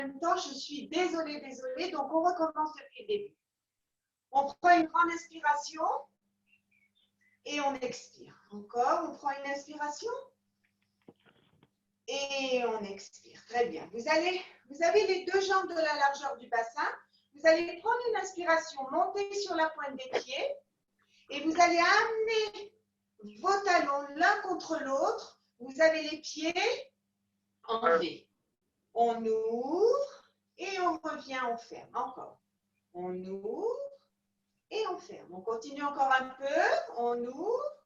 même temps, je suis désolée, donc on recommence depuis le début. On prend une grande inspiration et on expire. Encore, on prend une inspiration et on expire. Très bien. Vous avez les deux jambes de la largeur du bassin. Vous allez prendre une inspiration, monter sur la pointe des pieds et vous allez amener vos talons l'un contre l'autre. Vous avez les pieds en V. On ouvre et on revient, on ferme. Encore. On ouvre et on ferme. On continue encore un peu. On ouvre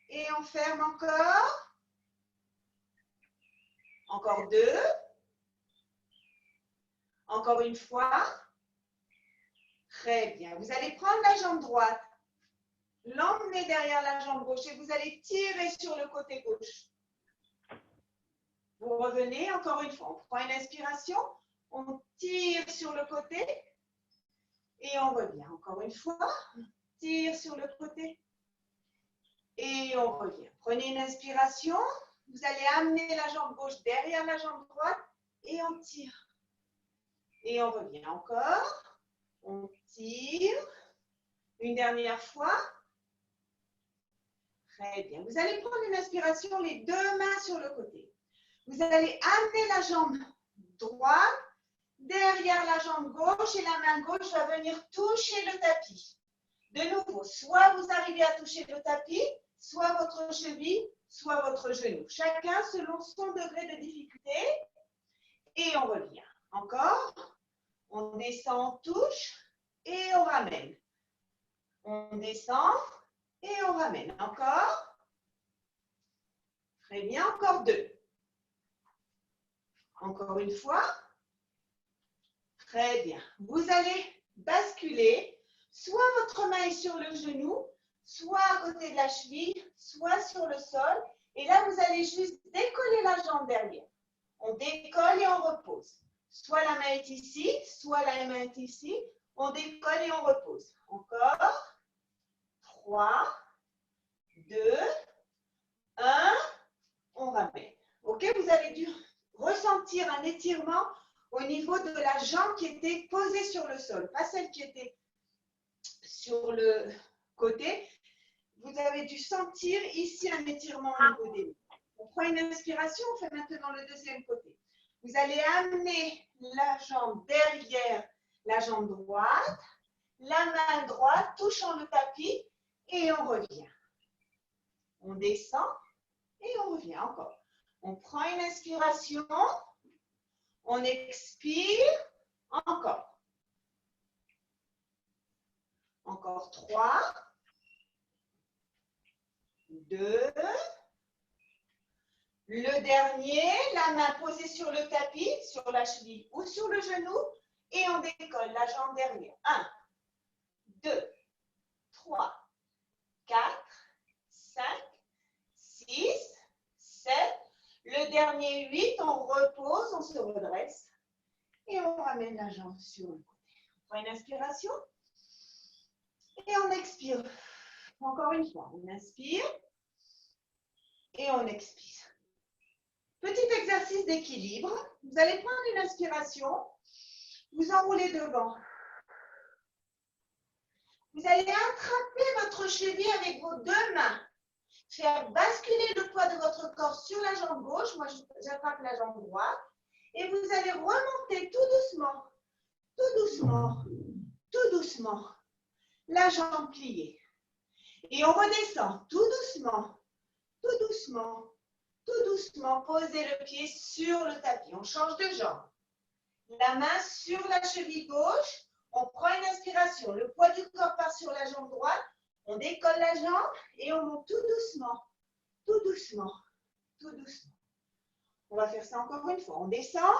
et on ferme encore. Encore deux. Encore une fois. Très bien. Vous allez prendre la jambe droite, l'emmener derrière la jambe gauche et vous allez tirer sur le côté gauche. Vous revenez encore une fois. On prend une inspiration. On tire sur le côté et on revient. Encore une fois. Tire sur le côté et on revient. Prenez une inspiration. Vous allez amener la jambe gauche derrière la jambe droite et on tire. Et on revient encore. On tire. Une dernière fois. Très bien. Vous allez prendre une inspiration, les deux mains sur le côté. Vous allez amener la jambe droite derrière la jambe gauche et la main gauche va venir toucher le tapis. De nouveau, soit vous arrivez à toucher le tapis, soit votre cheville, soit votre genou. Chacun selon son degré de difficulté. Et on revient. Encore. On descend, on touche et on ramène. On descend et on ramène. Encore. Très bien. Encore deux. Encore une fois. Très bien. Vous allez basculer. Soit votre main est sur le genou, soit à côté de la cheville, soit sur le sol. Et là, vous allez juste décoller la jambe derrière. On décolle et on repose. Soit la main est ici, soit la main est ici. On décolle et on repose. Encore. 3, 2, 1. On ramène. OK, vous avez dû ressentir un étirement au niveau de la jambe qui était posée sur le sol, pas celle qui était sur le côté. Vous avez dû sentir ici un étirement au niveau des mains. On prend une inspiration, on fait maintenant le deuxième côté. Vous allez amener la jambe derrière la jambe droite, la main droite touchant le tapis et on revient. On descend et on revient encore. On prend une inspiration, on expire, encore. Encore 3, 2, le dernier, la main posée sur le tapis, sur la cheville ou sur le genou et on décolle la jambe derrière. 1, 2, 3, 4, 5, 6, 7. Le dernier 8, on repose, on se redresse et on ramène la jambe sur le côté. On prend une inspiration et on expire. Encore une fois, on inspire et on expire. Petit exercice d'équilibre. Vous allez prendre une inspiration, vous enroulez devant. Vous allez attraper votre cheville avec vos deux mains. Faire basculer le poids de votre corps sur la jambe gauche. Moi, j'attrape la jambe droite. Et vous allez remonter tout doucement, tout doucement, tout doucement. La jambe pliée. Et on redescend tout doucement, tout doucement, tout doucement. Posez le pied sur le tapis. On change de jambe. La main sur la cheville gauche. On prend une inspiration. Le poids du corps part sur la jambe droite. On décolle la jambe et on monte tout doucement, tout doucement, tout doucement. On va faire ça encore une fois. On descend.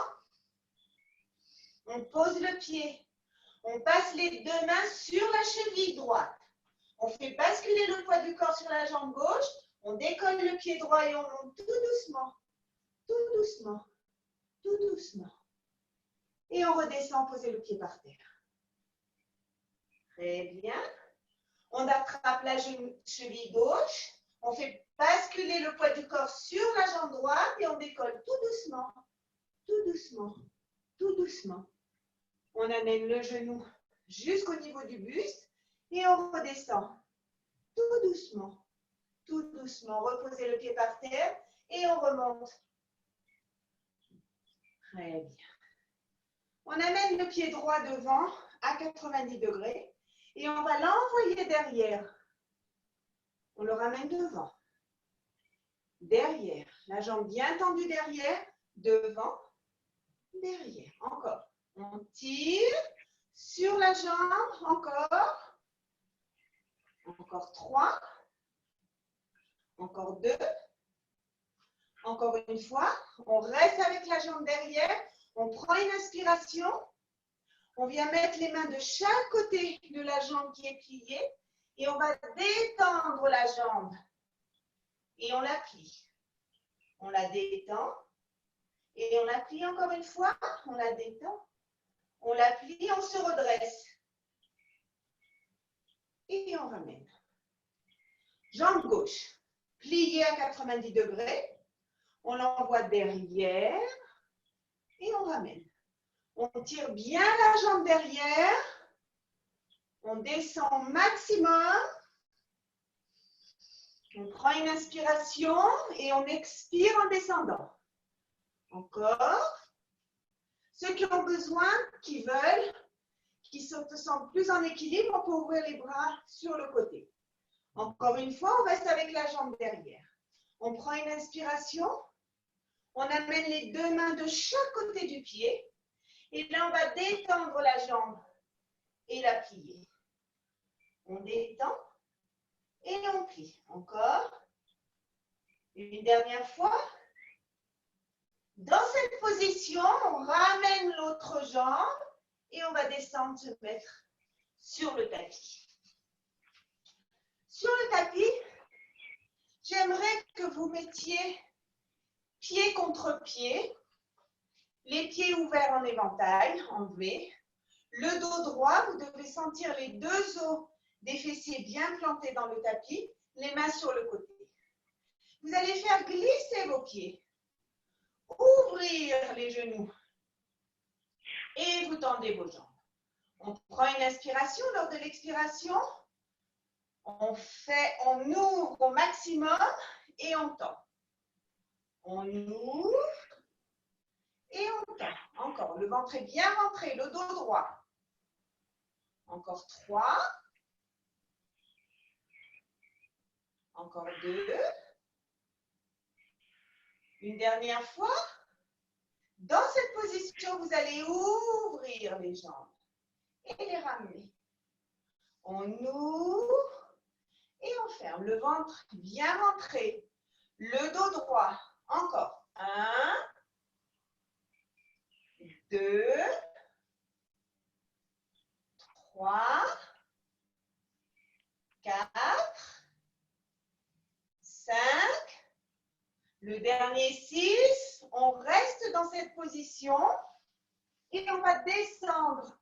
On pose le pied. On passe les deux mains sur la cheville droite. On fait basculer le poids du corps sur la jambe gauche. On décolle le pied droit et on monte tout doucement, tout doucement, tout doucement. Et on redescend, poser le pied par terre. Très bien. On attrape la cheville gauche. On fait basculer le poids du corps sur la jambe droite et on décolle tout doucement, tout doucement, tout doucement. On amène le genou jusqu'au niveau du buste et on redescend. Tout doucement. Tout doucement. Reposez le pied par terre et on remonte. Très bien. On amène le pied droit devant à 90 degrés et on va l'envoyer derrière. On le ramène devant. Derrière. La jambe bien tendue derrière. Devant. Derrière. Encore. On tire sur la jambe. Encore. Encore 3. Encore 2. Encore une fois. On reste avec la jambe derrière. On prend une inspiration. On vient mettre les mains de chaque côté de la jambe qui est pliée. Et on va détendre la jambe. Et on la plie. On la détend. Et on la plie encore une fois. On la détend. On la plie, on se redresse. Et on ramène. Jambe gauche. Pliée à 90 degrés. On l'envoie derrière. Et on ramène. On tire bien la jambe derrière. On descend au maximum. On prend une inspiration et on expire en descendant. Encore. Ceux qui ont besoin, qui veulent, qui se sentent plus en équilibre, on peut ouvrir les bras sur le côté. Encore une fois, on reste avec la jambe derrière. On prend une inspiration. On amène les deux mains de chaque côté du pied. Et là, on va détendre la jambe et la plier. On détend et on plie. Encore. Une dernière fois. Dans cette position, on ramène l'autre jambe et on va descendre, se mettre sur le tapis. Sur le tapis, j'aimerais que vous mettiez pied contre pied, les pieds ouverts en éventail, en V. Le dos droit, vous devez sentir les deux os des fessiers bien plantés dans le tapis, les mains sur le côté. Vous allez faire glisser vos pieds, ouvrir les genoux et vous tendez vos jambes. On prend une inspiration. Lors de l'expiration, on ouvre au maximum et on tend. On ouvre et on tend. Encore, le ventre est bien rentré, le dos droit. Encore 3. Encore 2. Une dernière fois. Dans cette position, vous allez ouvrir les jambes et les ramener. On ouvre et on ferme. Le ventre bien rentré. Le dos droit. Encore. 1, 2, 3, 4, 5. Le dernier 6. On reste dans cette position et on va descendre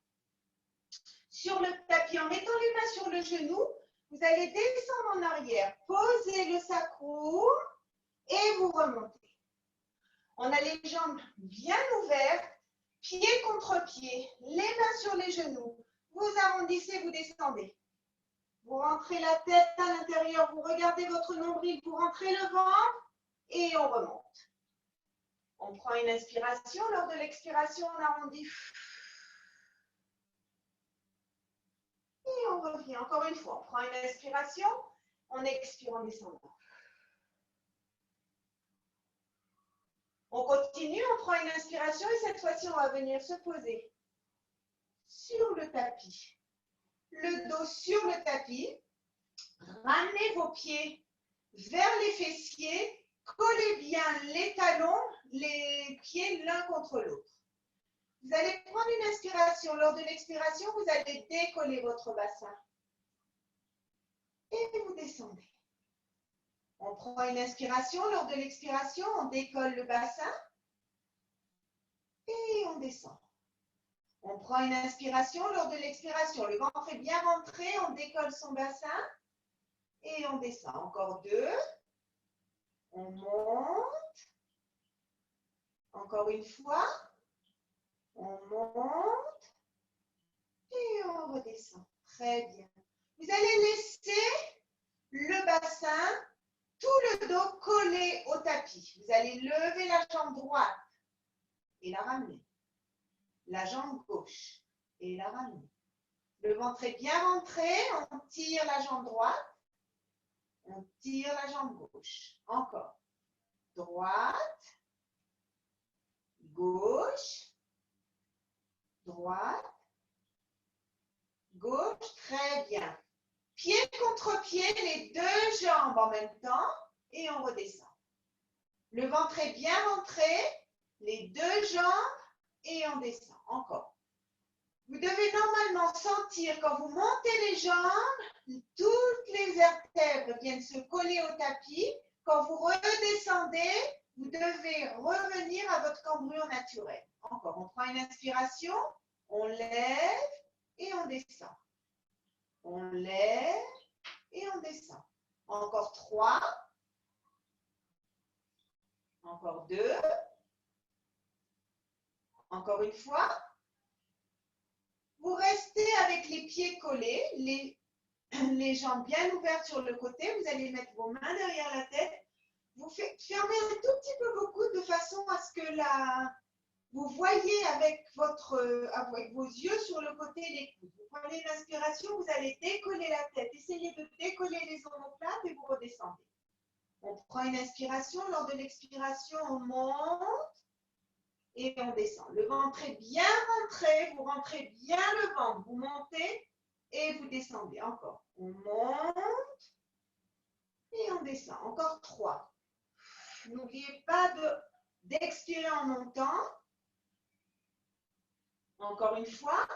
sur le tapis en mettant les mains sur le genou. Vous allez descendre en arrière, posez le sacrum et vous remontez. On a les jambes bien ouvertes, pied contre pied, les mains sur les genoux. Vous arrondissez, vous descendez. Vous rentrez la tête à l'intérieur, vous regardez votre nombril, vous rentrez le ventre et on remonte. On prend une inspiration. Lors de l'expiration, on arrondit. Et on revient. Encore une fois, on prend une inspiration. On expire en descendant. On continue, on prend une inspiration et cette fois-ci, on va venir se poser sur le tapis. Le dos sur le tapis. Ramenez vos pieds vers les fessiers. Collez bien les talons, les pieds l'un contre l'autre. Vous allez prendre une inspiration. Lors de l'expiration, vous allez décoller votre bassin. Et vous descendez. On prend une inspiration. Lors de l'expiration, on décolle le bassin. Et on descend. On prend une inspiration. Lors de l'expiration, le ventre est bien rentré. On décolle son bassin. Et on descend. Encore 2. On monte. Encore une fois. On monte et on redescend. Très bien. Vous allez laisser le bassin, tout le dos collé au tapis. Vous allez lever la jambe droite et la ramener. La jambe gauche et la ramener. Le ventre est bien rentré, on tire la jambe droite, on tire la jambe gauche. Encore. Droite, gauche, droite, gauche. Très bien. Pied contre pied, les deux jambes en même temps et on redescend. Le ventre est bien rentré, les deux jambes et on descend. Encore. Vous devez normalement sentir quand vous montez les jambes, toutes les vertèbres viennent se coller au tapis. Quand vous redescendez, vous devez revenir à votre cambrure naturelle. Encore, on prend une inspiration, on lève et on descend. On lève et on descend. Encore 3. Encore 2. Encore une fois. Vous restez avec les pieds collés, les jambes bien ouvertes sur le côté. Vous allez mettre vos mains derrière la tête. Vous fermez un tout petit peu vos coudes de façon à ce que vous voyez avec vos yeux sur le côté des coudes. Vous prenez une inspiration, vous allez décoller la tête. Essayez de décoller les omoplates et vous redescendez. On prend une inspiration. Lors de l'expiration, on monte et on descend. Le ventre est bien rentré. Vous rentrez bien le ventre. Vous montez et vous descendez. Encore. On monte et on descend. Encore 3. N'oubliez pas d'expirer en montant. Encore une fois.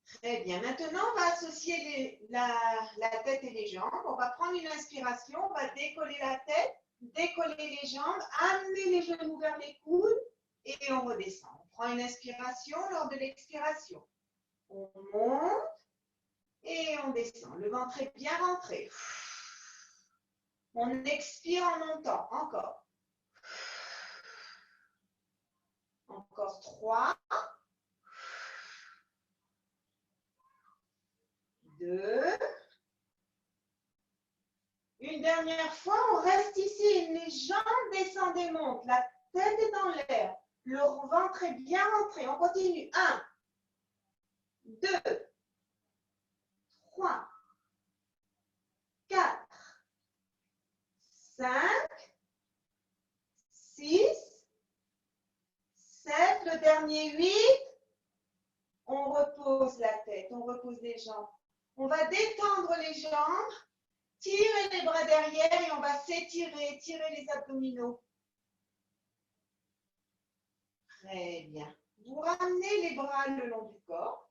Très bien. Maintenant, on va associer la tête et les jambes. On va prendre une inspiration. On va décoller la tête, décoller les jambes, amener les genoux vers les coudes et on redescend. On prend une inspiration. Lors de l'expiration, on monte et on descend. Le ventre est bien rentré. On expire en montant. Encore. Encore 3. 2. Une dernière fois, on reste ici. Les jambes descendent et montent. La tête est dans l'air. Le ventre est bien rentré. On continue. 1, 2, 3, 4, 5, 6, 7. Le dernier 8. On repose la tête. On repose les jambes. On va détendre les jambes. Tirez les bras derrière et on va s'étirer, tirer les abdominaux. Très bien. Vous ramenez les bras le long du corps.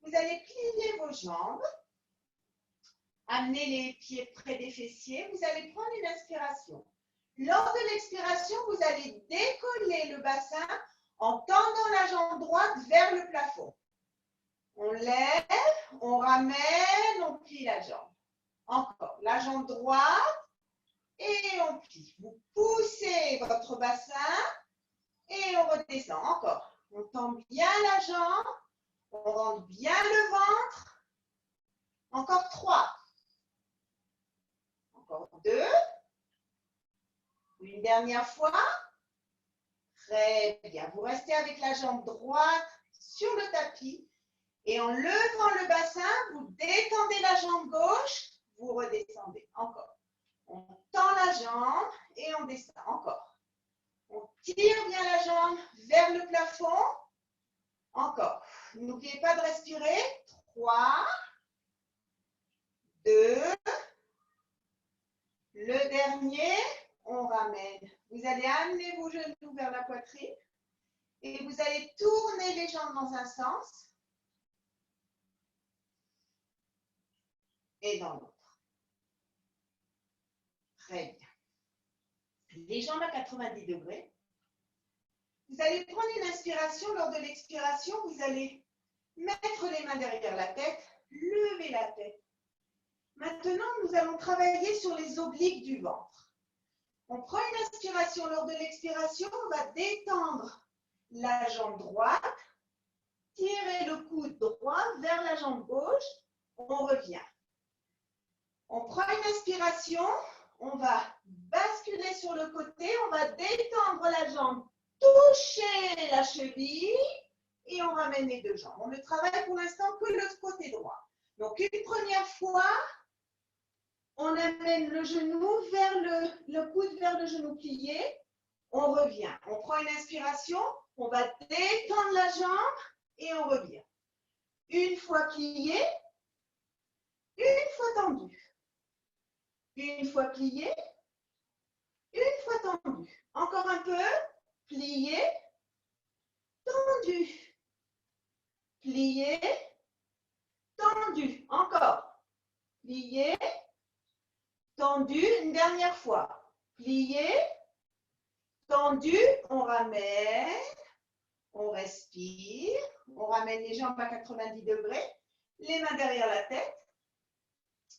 Vous allez plier vos jambes. Amenez les pieds près des fessiers. Vous allez prendre une inspiration. Lors de l'expiration, vous allez décoller le bassin en tendant la jambe droite vers le plafond. On lève, on ramène, on plie la jambe. Encore, la jambe droite et on plie. Vous poussez votre bassin et on redescend. Encore, on tend bien la jambe, on rentre bien le ventre. Encore 3. Encore 2. Une dernière fois. Très bien. Vous restez avec la jambe droite sur le tapis et en levant le bassin, vous détendez la jambe gauche. Vous redescendez. Encore. On tend la jambe et on descend. Encore. On tire bien la jambe vers le plafond. Encore. N'oubliez pas de respirer. 3, 2. Le dernier, on ramène. Vous allez amener vos genoux vers la poitrine et vous allez tourner les jambes dans un sens et dans l'autre. Très bien. Les jambes à 90 degrés. Vous allez prendre une inspiration. Lors de l'expiration, vous allez mettre les mains derrière la tête, lever la tête. Maintenant, nous allons travailler sur les obliques du ventre. On prend une inspiration. Lors de l'expiration, on va détendre la jambe droite, tirer le coude droit vers la jambe gauche, on revient. On prend une inspiration, on va basculer sur le côté, on va détendre la jambe, toucher la cheville et on ramène les deux jambes. On ne travaille pour l'instant que le côté droit. Donc une première fois, on amène le genou vers le coude vers le genou plié, on revient. On prend une inspiration, on va détendre la jambe et on revient. Une fois plié, une fois tendu. Une fois plié, une fois tendu. Encore un peu, plié, tendu. Plié, tendu. Encore. Plié, tendu. Une dernière fois. Plié, tendu. On ramène. On respire. On ramène les jambes à 90 degrés. Les mains derrière la tête.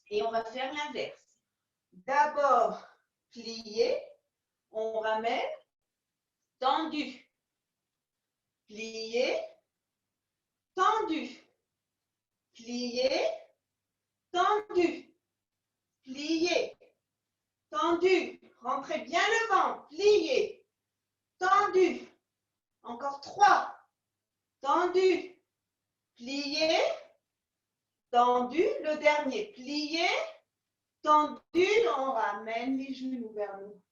Et on va faire l'inverse. D'abord, plié, on ramène, tendu, plié, tendu, plié, tendu, plié, tendu. Rentrez bien le ventre, plié, tendu. Encore 3, tendu, plié, tendu. Le dernier, plié, tendu, on ramène les genoux vers nous.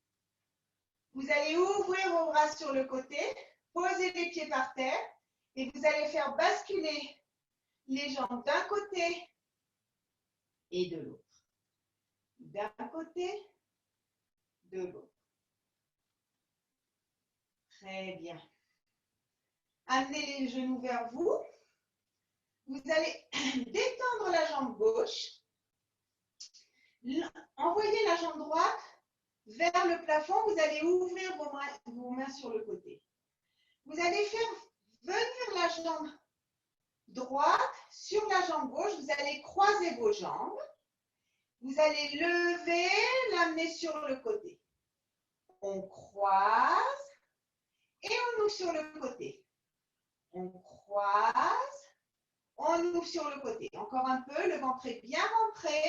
Vous allez ouvrir vos bras sur le côté, poser les pieds par terre et vous allez faire basculer les jambes d'un côté et de l'autre. D'un côté, de l'autre. Très bien. Amenez les genoux vers vous. Vous allez détendre la jambe gauche. Envoyez la jambe droite vers le plafond. Vous allez ouvrir vos mains sur le côté. Vous allez faire venir la jambe droite sur la jambe gauche. Vous allez croiser vos jambes. Vous allez lever, l'amener sur le côté. On croise et on ouvre sur le côté. On croise, on ouvre sur le côté. Encore un peu, le ventre est bien rentré.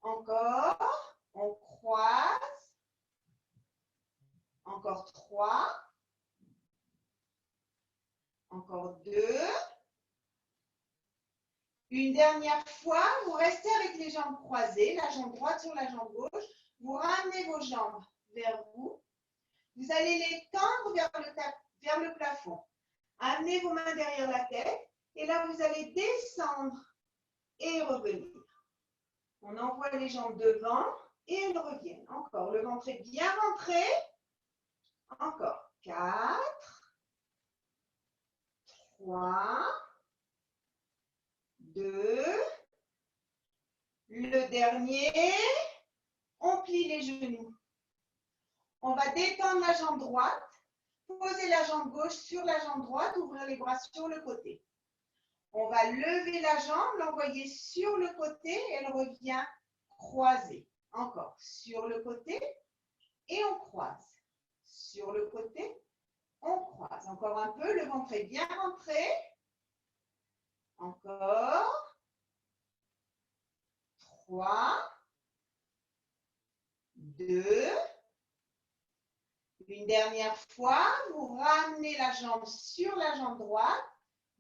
Encore, on croise. Encore 3. Encore 2. Une dernière fois, vous restez avec les jambes croisées, la jambe droite sur la jambe gauche. Vous ramenez vos jambes vers vous. Vous allez les tendre vers le plafond. Amenez vos mains derrière la tête. Et là, vous allez descendre et revenir. On envoie les jambes devant et elles reviennent. Encore, le ventre est bien rentré. Encore 4, 3, 2, le dernier, on plie les genoux. On va détendre la jambe droite, poser la jambe gauche sur la jambe droite, ouvrir les bras sur le côté. On va lever la jambe, l'envoyer sur le côté, elle revient croisée. Encore sur le côté et on croise. Sur le côté, on croise. Encore un peu, le ventre est bien rentré. Encore. 3, 2. Une dernière fois, vous ramenez la jambe sur la jambe droite.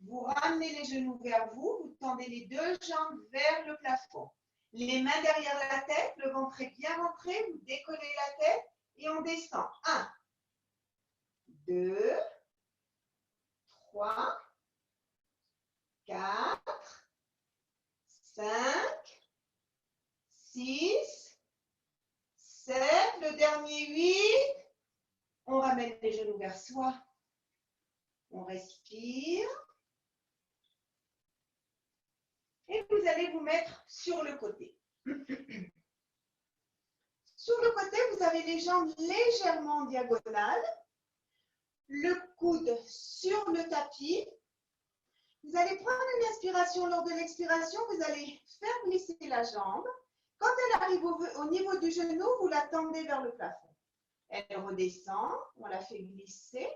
Vous ramenez les genoux vers vous. Vous tendez les deux jambes vers le plafond. Les mains derrière la tête, le ventre est bien rentré. Vous décollez la tête et on descend. 1, 2, 3, 4, 5, 6, 7, le dernier 8. On ramène les genoux vers soi. On respire. Et vous allez vous mettre sur le côté. Sur le côté, vous avez les jambes légèrement en diagonale. Le coude sur le tapis. Vous allez prendre une inspiration. Lors de l'expiration, vous allez faire glisser la jambe. Quand elle arrive au niveau du genou, vous la tendez vers le plafond. Elle redescend, on la fait glisser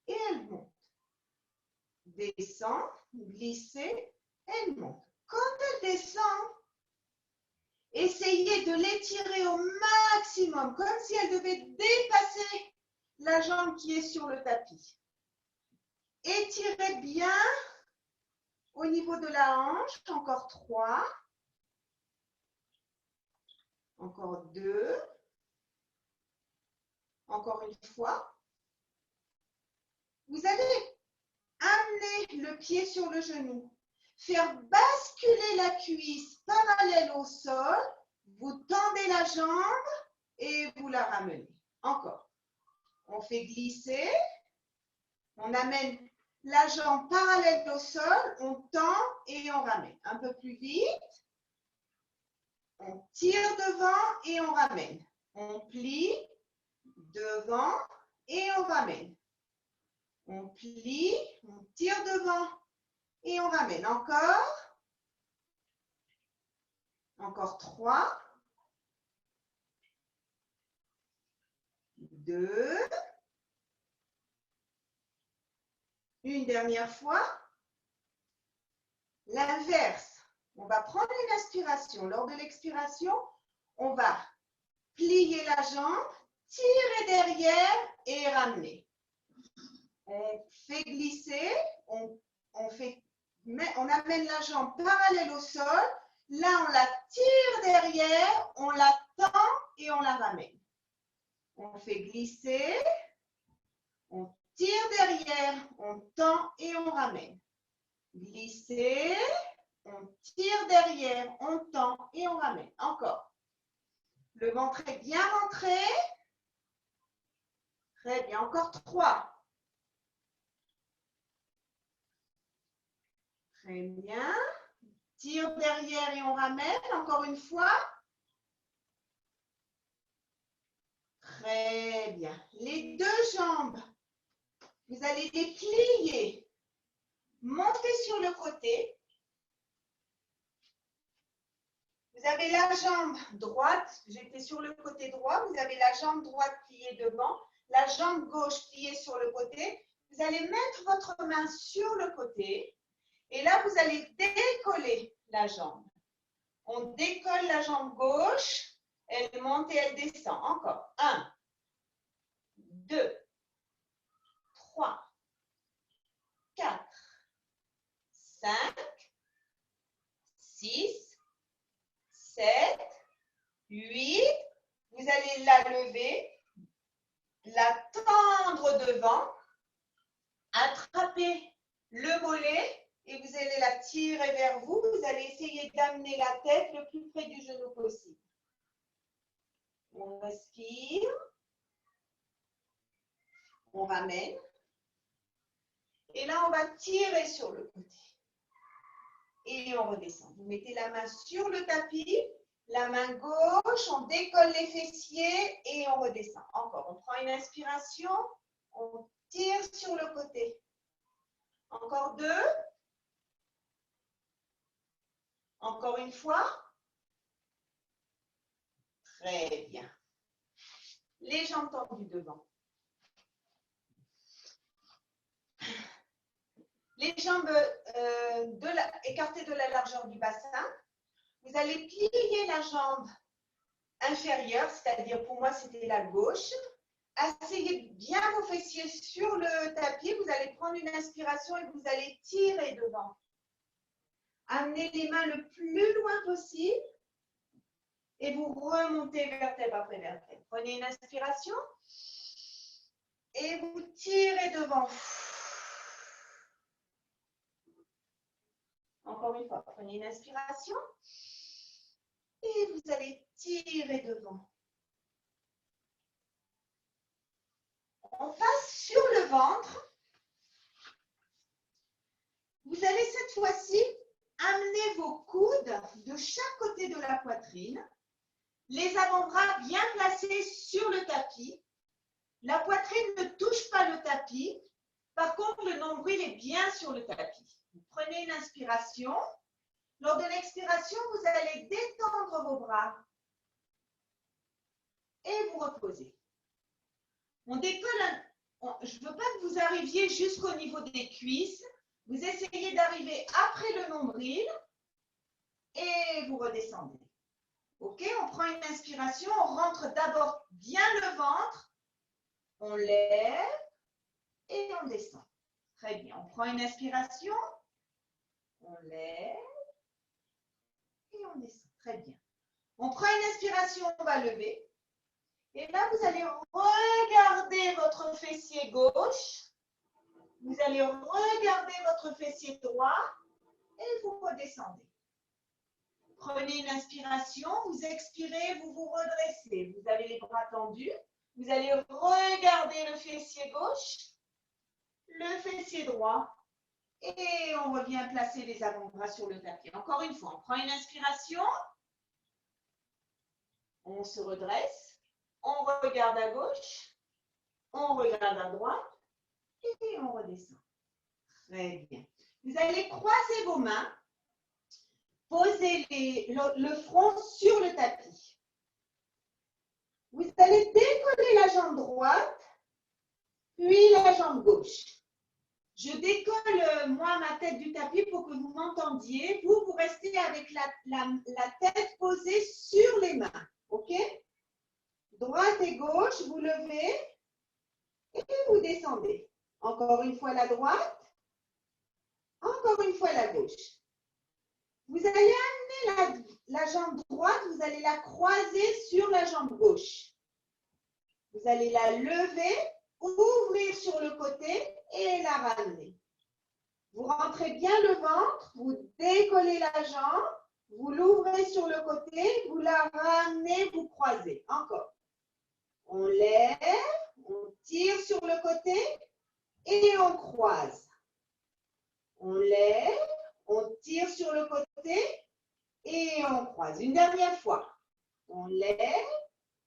et elle monte. Descend, glisser, elle monte. Quand elle descend, essayez de l'étirer au maximum, comme si elle devait dépasser la jambe qui est sur le tapis. Étirez bien au niveau de la hanche, encore 3, encore 2, encore une fois. Vous allez amener le pied sur le genou, faire basculer la cuisse parallèle au sol, vous tendez la jambe et vous la ramenez. Encore. On fait glisser, on amène la jambe parallèle au sol, on tend et on ramène. Un peu plus vite. On tire devant et on ramène. On plie devant et on ramène. On plie, on tire devant et on ramène. Encore. Encore 3. 2. Une dernière fois. L'inverse. On va prendre une inspiration. Lors de l'expiration, on va plier la jambe, tirer derrière et ramener. On fait glisser, on amène la jambe parallèle au sol. Là, on la tire derrière, on la tend et on la ramène. On fait glisser, on tire derrière, on tend et on ramène. Glisser, on tire derrière, on tend et on ramène. Encore. Le ventre est bien rentré. Très bien. Encore 3. Très bien. Tire derrière et on ramène. Encore une fois. Très bien. Les deux jambes, vous allez les plier. Montez sur le côté. Vous avez la jambe droite, j'étais sur le côté droit, vous avez la jambe droite pliée devant, la jambe gauche pliée sur le côté. Vous allez mettre votre main sur le côté et là, vous allez décoller la jambe. On décolle la jambe gauche, elle monte et elle descend. Encore. 1, 2, 3, 4, 5, 6, 7, 8. Vous allez la lever, la tendre devant, attraper le mollet et vous allez la tirer vers vous. Vous allez essayer d'amener la tête le plus près du genou possible. On respire. On ramène. Et là, on va tirer sur le côté. Et on redescend. Vous mettez la main sur le tapis, la main gauche, on décolle les fessiers et on redescend. Encore, on prend une inspiration, on tire sur le côté. Encore 2. Encore une fois. Très bien. Les jambes tendues devant. Les jambes écartées de la largeur du bassin. Vous allez plier la jambe inférieure, c'est-à-dire pour moi c'était la gauche. Asseyez bien vos fessiers sur le tapis. Vous allez prendre une inspiration et vous allez tirer devant. Amenez les mains le plus loin possible et vous remontez vertèbre après vertèbre. Prenez une inspiration et vous tirez devant. Encore une fois, prenez une inspiration et vous allez tirer devant. On passe sur le ventre. Vous allez cette fois-ci amener vos coudes de chaque côté de la poitrine. Les avant-bras bien placés sur le tapis. La poitrine ne touche pas le tapis. Par contre, le nombril est bien sur le tapis. Vous prenez une inspiration. Lors de l'expiration, vous allez détendre vos bras et vous reposez. On décolle, je ne veux pas que vous arriviez jusqu'au niveau des cuisses. Vous essayez d'arriver après le nombril et vous redescendez. Ok, on prend une inspiration, on rentre d'abord bien le ventre, on lève et on descend. Très bien, on prend une inspiration, on lève et on descend. Très bien. On prend une inspiration, on va lever. Et là, vous allez regarder votre fessier gauche. Vous allez regarder votre fessier droit et vous redescendez. Prenez une inspiration, vous expirez, vous vous redressez. Vous avez les bras tendus. Vous allez regarder le fessier gauche, le fessier droit. Et on revient placer les avant-bras sur le tapis. Encore une fois, on prend une inspiration. On se redresse. On regarde à gauche. On regarde à droite. Et on redescend. Très bien. Vous allez croiser vos mains. Posez le front sur le tapis. Vous allez décoller la jambe droite, puis la jambe gauche. Je décolle, moi, ma tête du tapis pour que vous m'entendiez. Vous, vous restez avec la tête posée sur les mains. OK? Droite et gauche, vous levez et vous descendez. Encore une fois la droite. Encore une fois la gauche. Vous allez amener la jambe droite, vous allez la croiser sur la jambe gauche. Vous allez la lever, ouvrir sur le côté et la ramener. Vous rentrez bien le ventre, vous décollez la jambe, vous l'ouvrez sur le côté, vous la ramenez, vous croisez. Encore. On lève, on tire sur le côté et on croise. On lève, on tire sur le côté et on croise. Une dernière fois. On lève,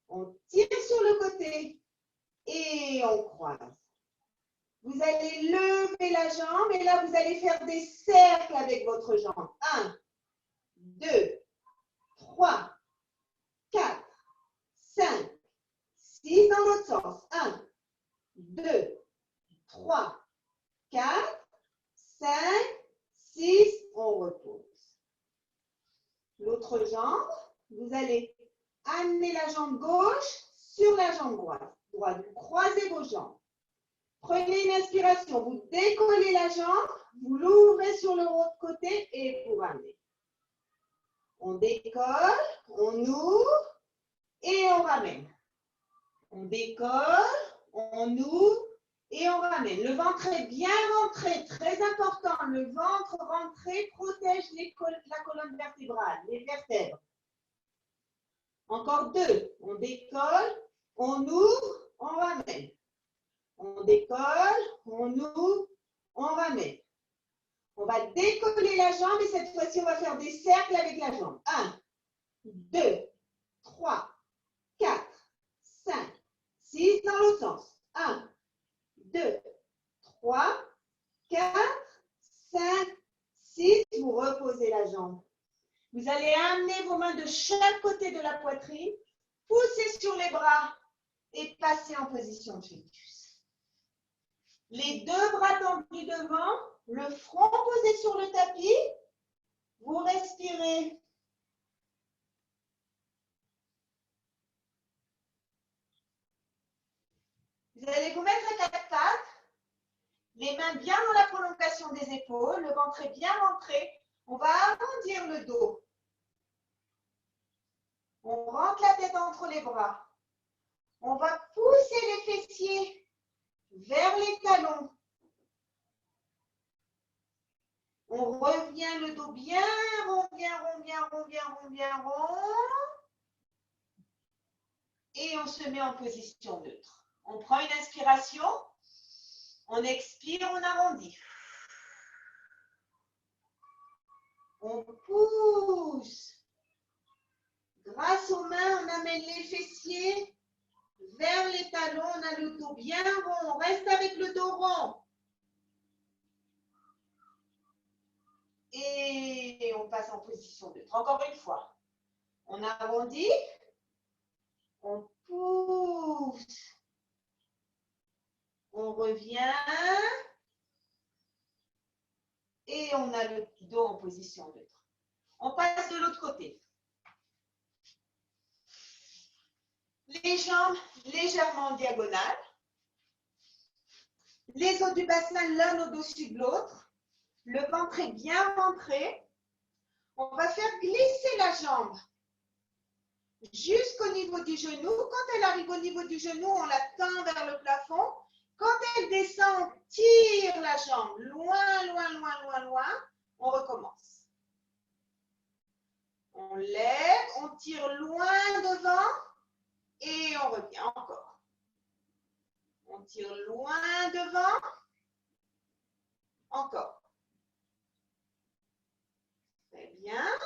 on tire sur le côté et on croise. Vous allez lever la jambe et là, vous allez faire des cercles avec votre jambe. 1, 2, 3, 4, 5, 6 dans l'autre sens. 1, 2, 3, 4, 5, 6. On repose. L'autre jambe, vous allez amener la jambe gauche sur la jambe droite. Vous croisez vos jambes. Prenez une inspiration, vous décollez la jambe, vous l'ouvrez sur le côté et vous ramenez. On décolle, on ouvre et on ramène. On décolle, on ouvre et on ramène. Le ventre est bien rentré, très important. Le ventre rentré protège la colonne vertébrale, les vertèbres. Encore 2. On décolle, on ouvre, on ramène. On décolle, on ouvre, on ramène. On va décoller la jambe et cette fois-ci, on va faire des cercles avec la jambe. 1, 2, 3, 4, 5, 6 dans l'autre sens. 1, 2, 3, 4, 5, 6. Vous reposez la jambe. Vous allez amener vos mains de chaque côté de la poitrine, pousser sur les bras et passer en position de fœtus. Les deux bras tendus devant, le front posé sur le tapis. Vous respirez. Vous allez vous mettre à quatre pattes, les mains bien dans la prolongation des épaules, le ventre est bien rentré. On va arrondir le dos. On rentre la tête entre les bras. On va pousser les fessiers vers les talons. On revient le dos bien rond, bien rond, bien rond, bien rond, bien rond. Et on se met en position neutre. On prend une inspiration. On expire, on arrondit. On pousse. Grâce aux mains, on amène les fessiers vers les talons. On a le dos bien rond. On reste avec le dos rond. Et on passe en position neutre. Encore une fois. On arrondit. On pousse. On revient. Et on a le dos en position neutre. On passe de l'autre côté. Les jambes légèrement en diagonale. Les os du bassin l'un au-dessus de l'autre. Le ventre est bien rentré. On va faire glisser la jambe jusqu'au niveau du genou. Quand elle arrive au niveau du genou, on la tend vers le plafond. Quand elle descend, on tire la jambe loin, loin, loin, loin, loin. On recommence. On lève, on tire loin devant et on revient encore. On tire loin devant, encore. Très bien.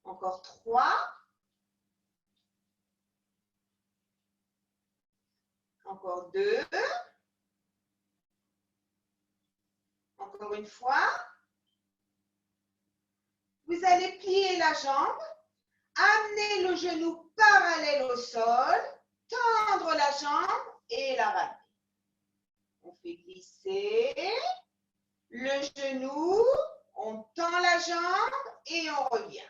Encore 3. Encore 2. Encore une fois. Vous allez plier la jambe, amener le genou parallèle au sol, tendre la jambe et la ramener. On fait glisser le genou, on tend la jambe et on revient.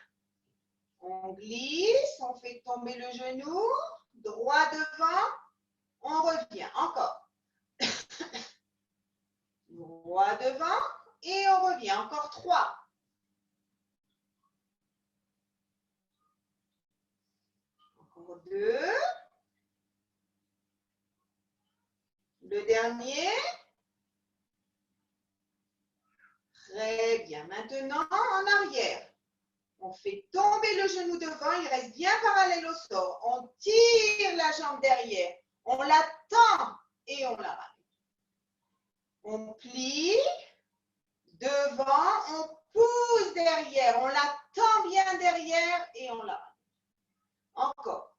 On glisse, on fait tomber le genou, droit devant, on revient. Encore. Droit devant et on revient. Encore 3. Encore 2. Le dernier. Très bien. Maintenant, en arrière. On fait tomber le genou devant, il reste bien parallèle au sol. On tire la jambe derrière. On la tend et on la ramène. On plie devant, on pousse derrière. On la tend bien derrière et on la ramène. Encore.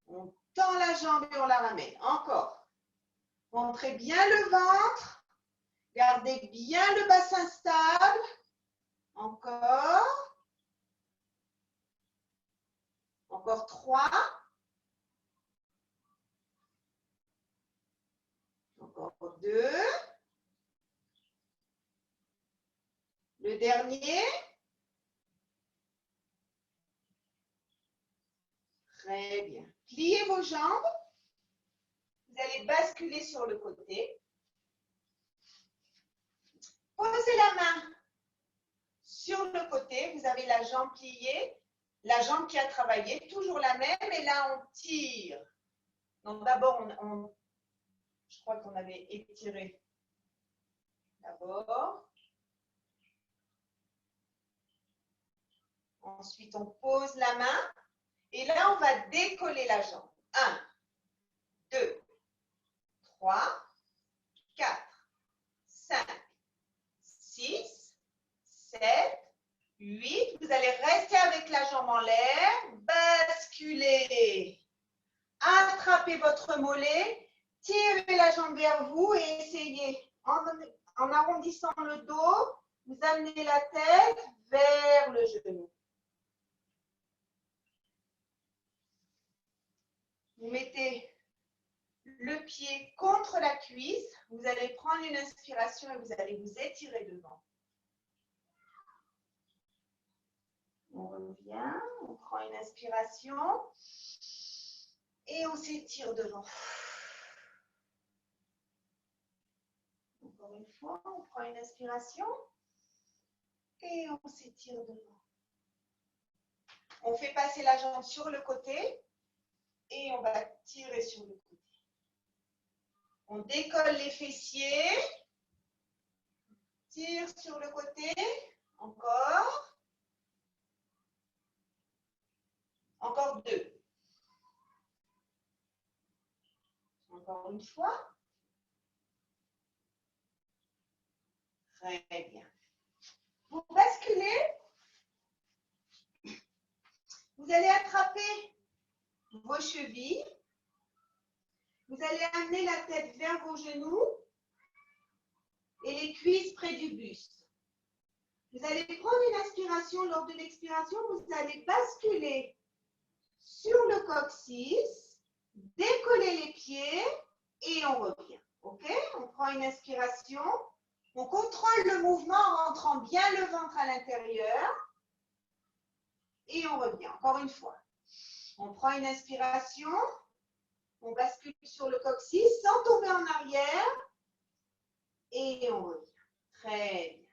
On tend la jambe et on la ramène. Encore. Montrez bien le ventre. Gardez bien le bassin stable. Encore. Encore 3. Encore 2. Le dernier. Très bien. Pliez vos jambes. Vous allez basculer sur le côté. Posez la main sur le côté. Vous avez la jambe pliée, la jambe qui a travaillé, toujours la même. Et là, on tire. Donc d'abord, je crois qu'on avait étiré d'abord. Ensuite, on pose la main. Et là, on va décoller la jambe. 1, 2, 3, 4, 5, 6, 7, 8. Vous allez rester avec la jambe en l'air. Basculez. Attrapez votre mollet. Tirez la jambe vers vous et essayez, en arrondissant le dos, vous amenez la tête vers le genou. Vous mettez le pied contre la cuisse. Vous allez prendre une inspiration et vous allez vous étirer devant. On revient, on prend une inspiration et on s'étire devant. Encore une fois, on prend une inspiration et on s'étire devant. On fait passer la jambe sur le côté et on va tirer sur le côté. On décolle les fessiers, tire sur le côté, encore. Encore 2. Encore une fois. Très bien. Vous basculez. Vous allez attraper vos chevilles. Vous allez amener la tête vers vos genoux et les cuisses près du buste. Vous allez prendre une inspiration. Lors de l'expiration, vous allez basculer sur le coccyx décoller les pieds et on revient. OK? On prend une inspiration. On contrôle le mouvement en rentrant bien le ventre à l'intérieur. Et on revient. Encore une fois. On prend une inspiration. On bascule sur le coccyx sans tomber en arrière. Et on revient. Très bien.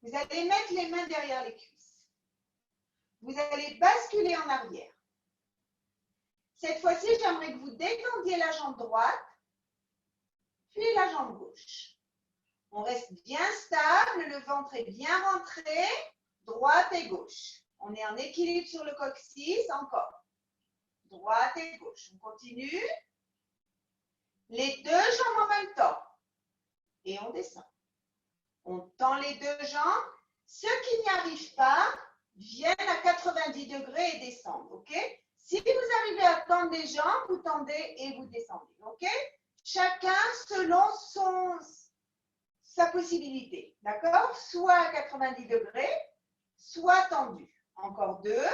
Vous allez mettre les mains derrière les cuisses. Vous allez basculer en arrière. Cette fois-ci, j'aimerais que vous détendiez la jambe droite, puis la jambe gauche. On reste bien stable, le ventre est bien rentré, droite et gauche. On est en équilibre sur le coccyx, encore. Droite et gauche. On continue. Les deux jambes en même temps. Et on descend. On tend les deux jambes. Ceux qui n'y arrivent pas viennent à 90 degrés et descendent. OK? Si vous arrivez à tendre les jambes, vous tendez et vous descendez. OK? Chacun selon sa possibilité. D'accord? Soit à 90 degrés, soit tendu. Encore deux.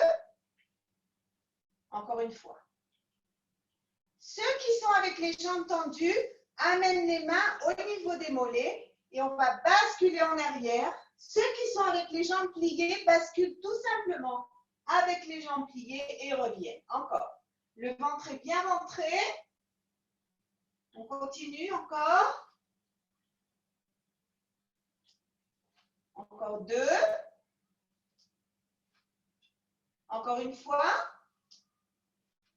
Encore une fois. Ceux qui sont avec les jambes tendues amènent les mains au niveau des mollets et on va basculer en arrière. Ceux qui sont avec les jambes pliées basculent tout simplement avec les jambes pliées et reviennent. Encore. Le ventre est bien rentré. On continue encore. Encore deux. Encore une fois.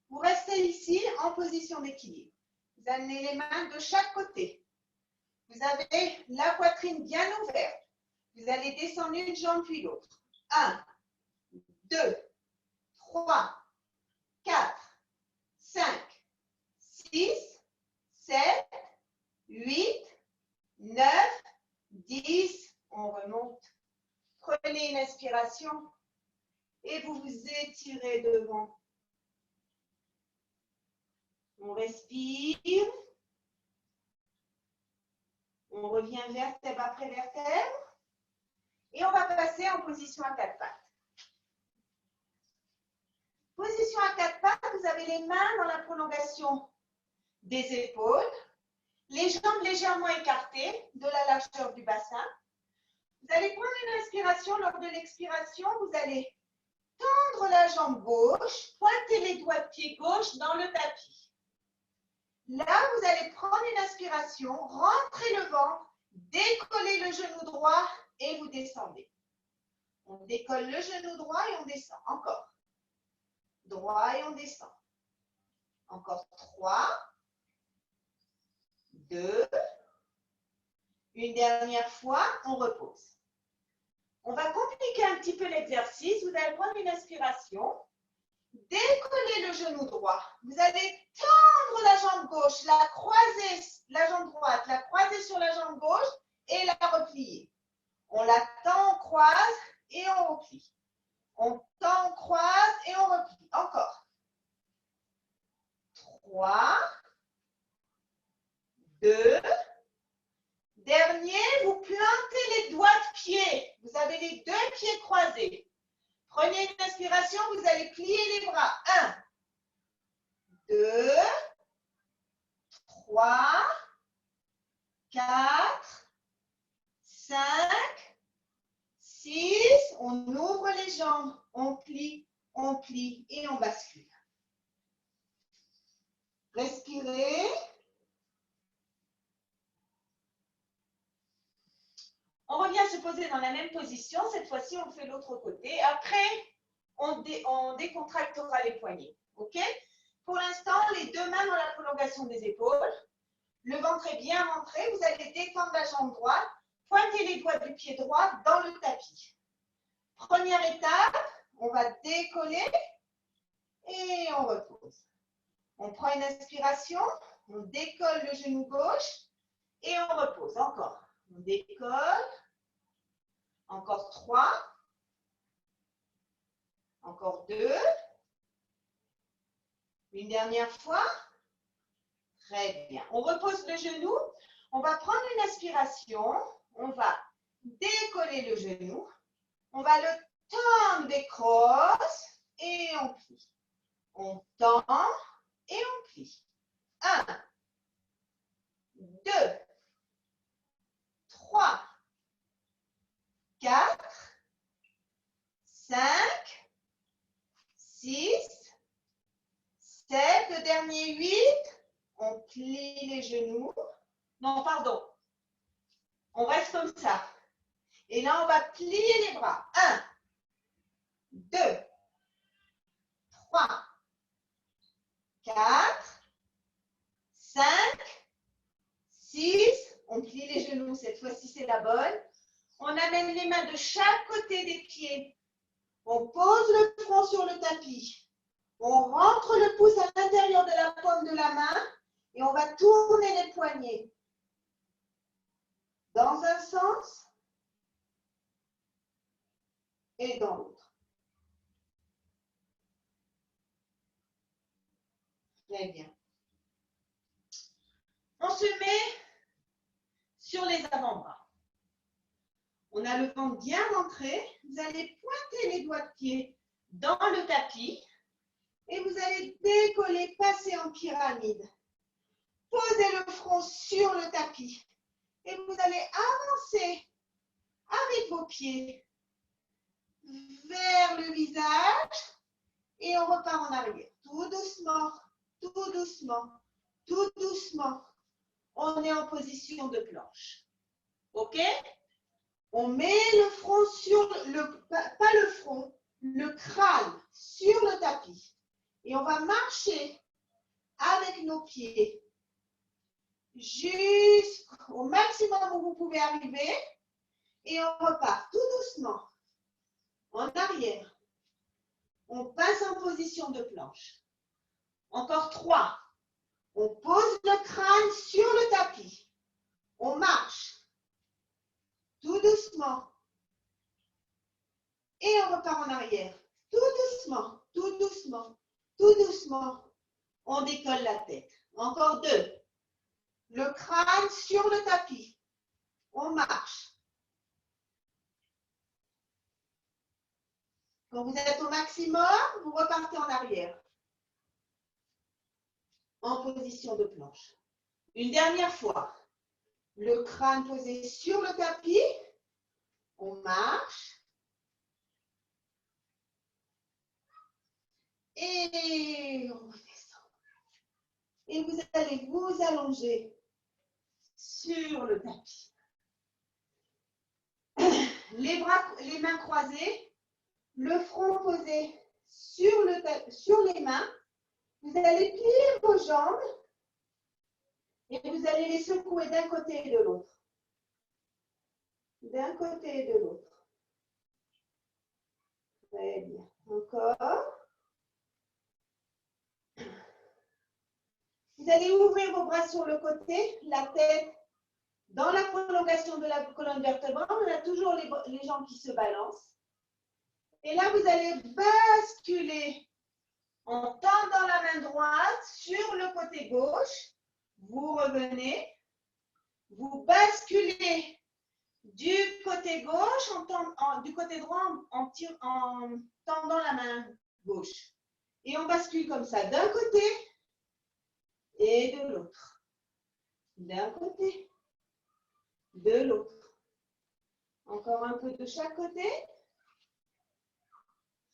Vous restez ici en position d'équilibre. Vous amenez les mains de chaque côté. Vous avez la poitrine bien ouverte. Vous allez descendre une jambe puis l'autre. 1, 2, 3, 4, 5, 6, 7, 8, 9, 10. On remonte. Prenez une inspiration et vous vous étirez devant. On respire. On revient vertèbre après vertèbre. Et on va passer en position à quatre pattes. Position à quatre pattes, vous avez les mains dans la prolongation des épaules. Les jambes légèrement écartées de la largeur du bassin. Vous allez prendre une inspiration. Lors de l'expiration, vous allez tendre la jambe gauche, pointer les doigts de pied gauche dans le tapis. Là, vous allez prendre une inspiration, rentrer le ventre, décoller le genou droit et vous descendez. On décolle le genou droit et on descend. Encore. Droit et on descend. Encore 3, 2. Une dernière fois, on repose. On va compliquer un petit peu l'exercice. Vous allez prendre une inspiration. Décollez le genou droit. Vous allez tendre la jambe gauche, la croiser, la jambe droite, la croiser sur la jambe gauche et la replier. On la tend, on croise et on replie. On tend, on croise et on replie. Encore. 3, 2. Dernier, vous plantez les doigts de pied. Vous avez les deux pieds croisés. Prenez une inspiration, vous allez plier les bras. 1, 2, 3, 4, 5, 6. On ouvre les jambes, on plie et on bascule. Respirez. On revient se poser dans la même position. Cette fois-ci, on fait l'autre côté. Après, on décontractera les poignets. OK? Pour l'instant, les deux mains dans la prolongation des épaules. Le ventre est bien rentré. Vous allez détendre la jambe droite. Pointez les doigts du pied droit dans le tapis. Première étape, on va décoller et on repose. On prend une inspiration. On décolle le genou gauche et on repose. Encore. On décolle. Encore 3. Encore 2. Une dernière fois. Très bien. On repose le genou. On va prendre une inspiration. On va décoller le genou. On va le tendre des crosses et on plie. On tend et on plie. 1, 2, 3, 4, 5, 6, 7, le dernier 8. On plie les genoux. Non, pardon. On reste comme ça. Et là, on va plier les bras. 1, 2, 3, 4, 5, 6. On plie les genoux. Cette fois-ci, c'est la bonne. On amène les mains de chaque côté des pieds. On pose le front sur le tapis. On rentre le pouce à l'intérieur de la paume de la main et on va tourner les poignets. Dans un sens et dans l'autre. Très bien. On se met sur les avant-bras. On a le ventre bien rentré. Vous allez pointer les doigts de pied dans le tapis et vous allez décoller, passer en pyramide. Posez le front sur le tapis et vous allez avancer avec vos pieds vers le visage et on repart en arrière. Tout doucement, tout doucement, tout doucement. On est en position de planche. OK? On met le front sur pas le front, le crâne sur le tapis. Et on va marcher avec nos pieds jusqu'au maximum où vous pouvez arriver. Et on repart tout doucement en arrière. On passe en position de planche. Encore 3. On pose le crâne sur le tapis. On marche tout doucement. Et on repart en arrière. Tout doucement, tout doucement, tout doucement. On décolle la tête. Encore 2. Le crâne sur le tapis. On marche. Quand vous êtes au maximum, vous repartez en arrière. En position de planche. Une dernière fois. Le crâne posé sur le tapis. On marche. Et on redescend. Et vous allez vous allonger sur le tapis. Les mains croisées. Le front posé sur les mains. Vous allez plier vos jambes et vous allez les secouer d'un côté et de l'autre. D'un côté et de l'autre. Très bien. Encore. Vous allez ouvrir vos bras sur le côté, la tête dans la prolongation de la colonne vertébrale. On a toujours les jambes qui se balancent. Et là, vous allez basculer en tendant la main droite sur le côté gauche. Vous revenez. Vous basculez du côté gauche, du côté droit en tendant la main gauche. Et on bascule comme ça, d'un côté et de l'autre. D'un côté, de l'autre. Encore un peu de chaque côté.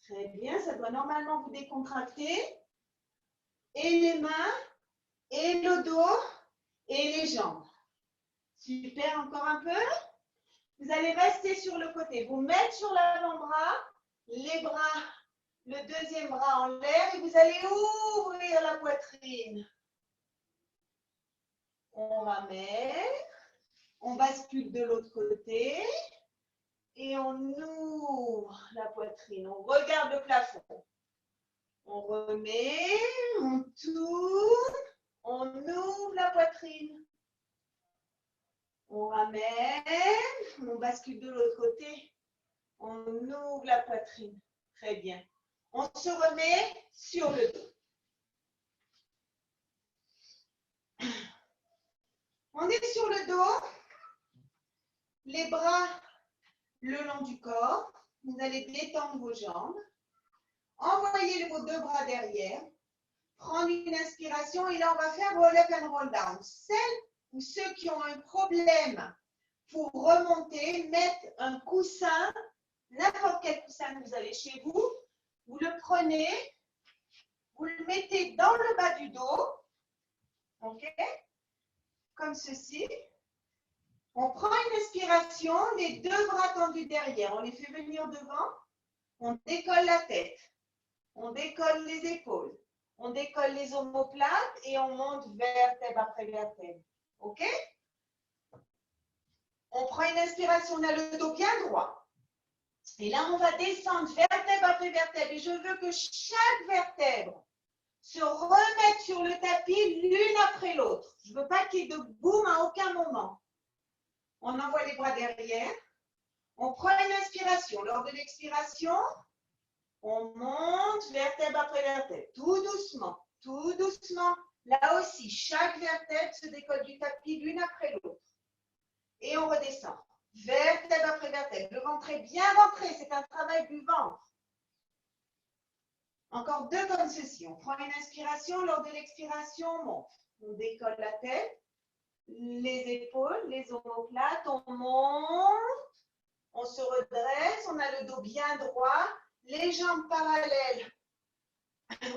Très bien, ça doit normalement vous décontracter. Et les mains, et le dos, et les jambes. Super, encore un peu. Vous allez rester sur le côté. Vous mettez sur l'avant-bras, les bras, le deuxième bras en l'air et vous allez ouvrir la poitrine. On ramène, on bascule de l'autre côté et on ouvre la poitrine. On regarde le plafond. On remet, on tourne, on ouvre la poitrine. On ramène, on bascule de l'autre côté, on ouvre la poitrine. Très bien. On se remet sur le dos. On est sur le dos, les bras le long du corps. Vous allez détendre vos jambes. Envoyez vos deux bras derrière. prendre une inspiration et là, on va faire roll up and roll down. Celles ou ceux qui ont un problème pour remonter, mettre un coussin, n'importe quel coussin que vous avez chez vous, vous le prenez, vous le mettez dans le bas du dos, ok, comme ceci. On prend une inspiration, les deux bras tendus derrière, on les fait venir devant, on décolle la tête, on décolle les épaules, on décolle les omoplates et on monte vertèbre après vertèbre, ok? On prend une inspiration, on a le dos bien droit. Et là, on va descendre vertèbre après vertèbre. Et je veux que chaque vertèbre se remette sur le tapis l'une après l'autre. Je ne veux pas qu'il y ait de boum à aucun moment. On envoie les bras derrière. On prend une inspiration. Lors de l'expiration, on monte vertèbre après vertèbre. Tout doucement, tout doucement. Là aussi, chaque vertèbre se décolle du tapis l'une après l'autre. Et on redescend. Vertèbre après vertèbre. Le ventre est bien rentré. C'est un travail du ventre. Encore deux comme ceci. On prend une inspiration. Lors de l'expiration, on monte. On décolle la tête, les épaules, les omoplates. On monte. On se redresse. On a le dos bien droit. Les jambes parallèles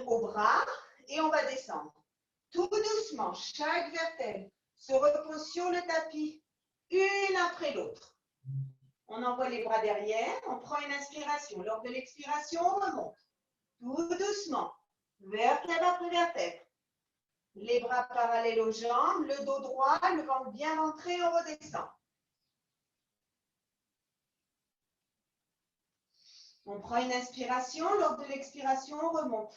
aux bras. Et on va descendre. Tout doucement. Chaque vertèbre se repose sur le tapis. Une après l'autre. On envoie les bras derrière, on prend une inspiration. Lors de l'expiration, on remonte. Tout doucement, vertèbre après vertèbre. Les bras parallèles aux jambes, le dos droit, le ventre bien rentré, on redescend. On prend une inspiration, lors de l'expiration, on remonte.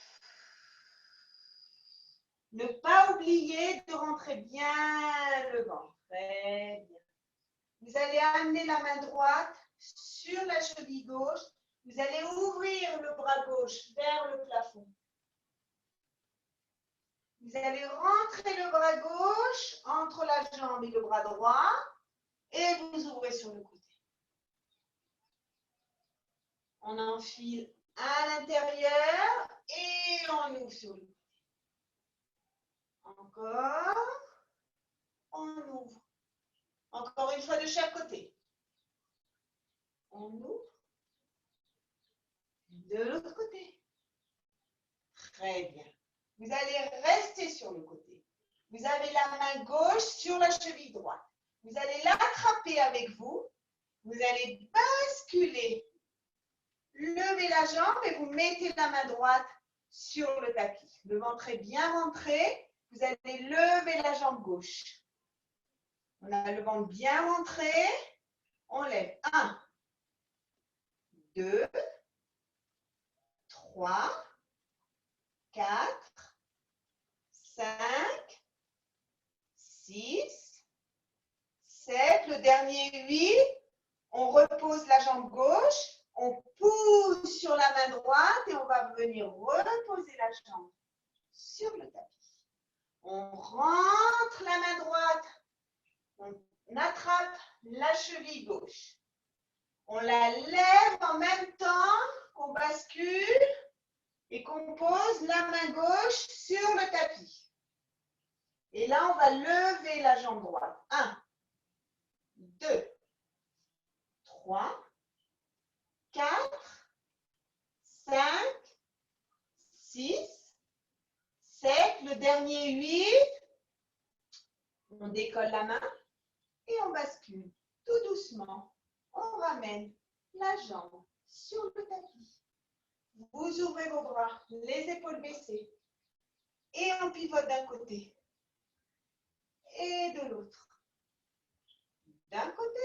Ne pas oublier de rentrer bien le ventre. Très bien. Vous allez amener la main droite sur la cheville gauche. Vous allez ouvrir le bras gauche vers le plafond. Vous allez rentrer le bras gauche entre la jambe et le bras droit et vous ouvrez sur le côté. On enfile à l'intérieur et on ouvre sur le côté. Encore. On ouvre. Encore une fois de chaque côté. On ouvre. De l'autre côté. Très bien. Vous allez rester sur le côté. Vous avez la main gauche sur la cheville droite. Vous allez l'attraper avec vous. Vous allez basculer. Levez la jambe et vous mettez la main droite sur le tapis. Le ventre est bien rentré. Vous allez lever la jambe gauche. On a le ventre bien rentré. On lève. 1, 2, 3, 4, 5, 6, 7. Le dernier 8. On repose la jambe gauche. On pousse sur la main droite et on va venir reposer la jambe sur le tapis. On rentre la main droite. On attrape la cheville gauche. On la lève en même temps qu'on bascule et qu'on pose la main gauche sur le tapis. Et là, on va lever la jambe droite. 1, 2, 3, 4, 5, 6, 7. Le dernier 8. On décolle la main et on bascule tout doucement. On ramène la jambe sur le tapis. Vous ouvrez vos bras, les épaules baissées. Et on pivote d'un côté et de l'autre. D'un côté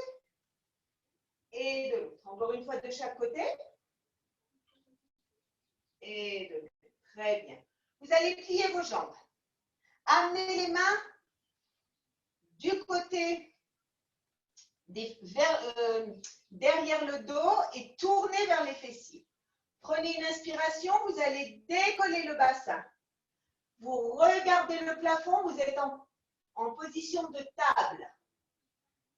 et de l'autre. Encore une fois de chaque côté et de l'autre. Très bien. Vous allez plier vos jambes. Amenez les mains du côté derrière le dos et tournez vers les fessiers. Prenez une inspiration, vous allez décoller le bassin. Vous regardez le plafond, vous êtes en position de table.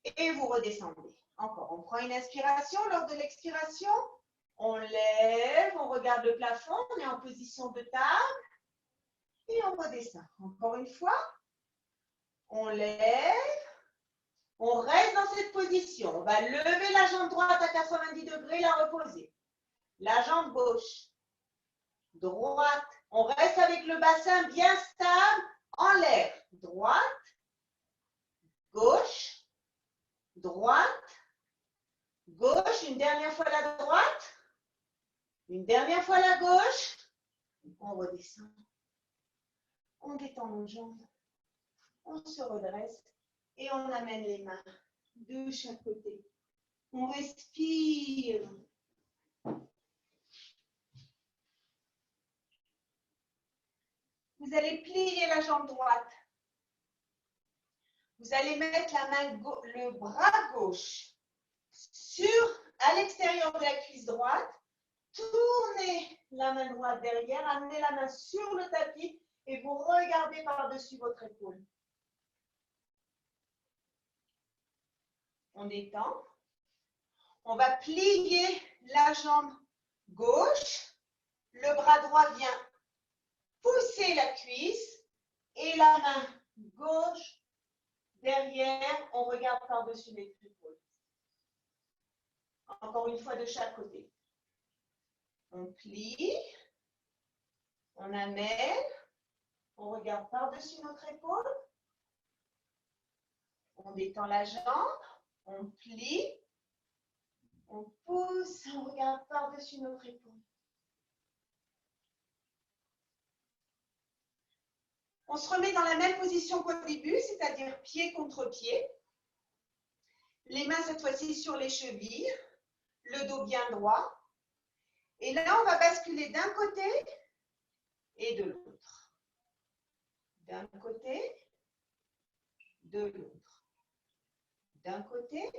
Et vous redescendez. Encore, on prend une inspiration. Lors de l'expiration, on lève, on regarde le plafond, on est en position de table. Et on redescend. Encore une fois, on lève, on reste dans cette position. On va lever la jambe droite à 90 degrés, la reposer. La jambe gauche, droite. On reste avec le bassin bien stable en l'air. Droite, gauche, droite, gauche. Une dernière fois la droite. Une dernière fois la gauche. On redescend. On détend nos jambes. On se redresse et on amène les mains de chaque côté. On respire. Vous allez plier la jambe droite. Vous allez mettre le bras gauche à l'extérieur de la cuisse droite. Tournez la main droite derrière, amenez la main sur le tapis et vous regardez par-dessus votre épaule. On détend. On va plier la jambe gauche. Le bras droit vient pousser la cuisse et la main gauche derrière. On regarde par-dessus les épaules. Encore une fois de chaque côté. On plie. On amène. On regarde par-dessus notre épaule. On détend la jambe. On plie. On pousse. On regarde par-dessus notre épaule. On se remet dans la même position qu'au début, c'est-à-dire pied contre pied. Les mains cette fois-ci sur les chevilles, le dos bien droit. Et là, on va basculer d'un côté et de l'autre. D'un côté, de l'autre. D'un côté,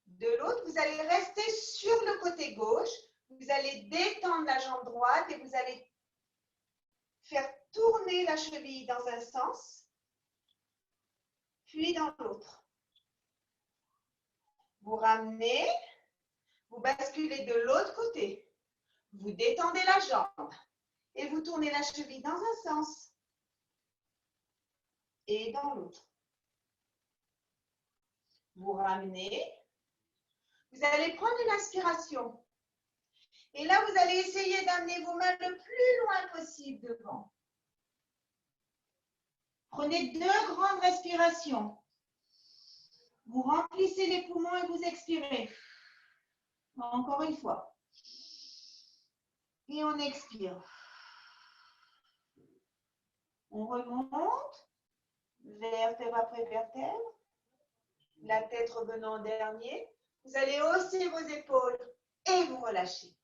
de l'autre. Vous allez rester sur le côté gauche. Vous allez détendre la jambe droite et vous allez faire tourner la cheville dans un sens, puis dans l'autre. Vous ramenez, vous basculez de l'autre côté. Vous détendez la jambe et vous tournez la cheville dans un sens et dans l'autre. Vous ramenez. Vous allez prendre une inspiration. Et là, vous allez essayer d'amener vos mains le plus loin possible devant. Prenez 2 grandes respirations. Vous remplissez les poumons et vous expirez. Encore une fois. Et on expire. On remonte, vertèbre après vertèbre, la tête revenant en dernier. Vous allez hausser vos épaules et vous relâchez.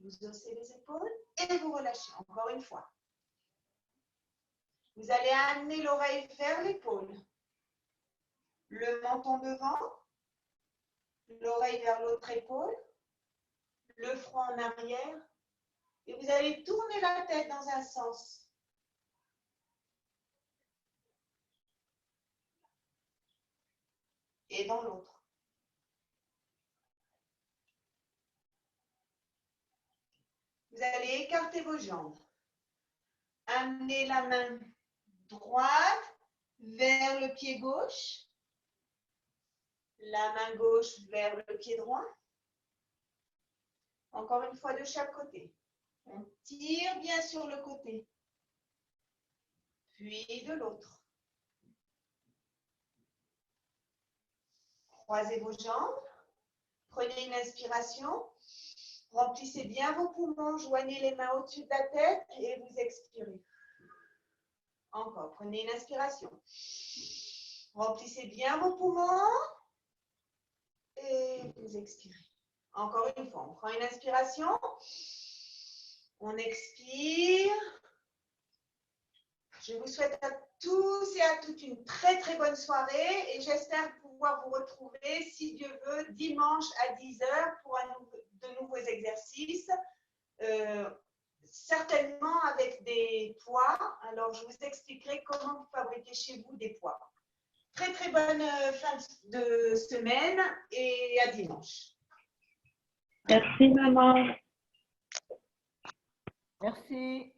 Vous haussez les épaules et vous relâchez. Encore une fois. Vous allez amener l'oreille vers l'épaule, le menton devant, l'oreille vers l'autre épaule, le front en arrière, et vous allez tourner la tête dans un sens. Et dans l'autre. Vous allez écarter vos jambes. Amenez la main droite vers le pied gauche. La main gauche vers le pied droit. Encore une fois de chaque côté. On tire bien sur le côté. Puis de l'autre. Croisez vos jambes. Prenez une inspiration. Remplissez bien vos poumons. Joignez les mains au-dessus de la tête et vous expirez. Encore. Prenez une inspiration. Remplissez bien vos poumons. Et vous expirez. Encore une fois, on prend une inspiration. On expire. Je vous souhaite à tous et à toutes une très très bonne soirée et j'espère pouvoir vous retrouver, si Dieu veut, dimanche à 10h pour de nouveaux exercices. Certainement avec des poids. Alors, je vous expliquerai comment vous fabriquez chez vous des poids. Très très bonne fin de semaine et à dimanche. Merci, maman. Merci.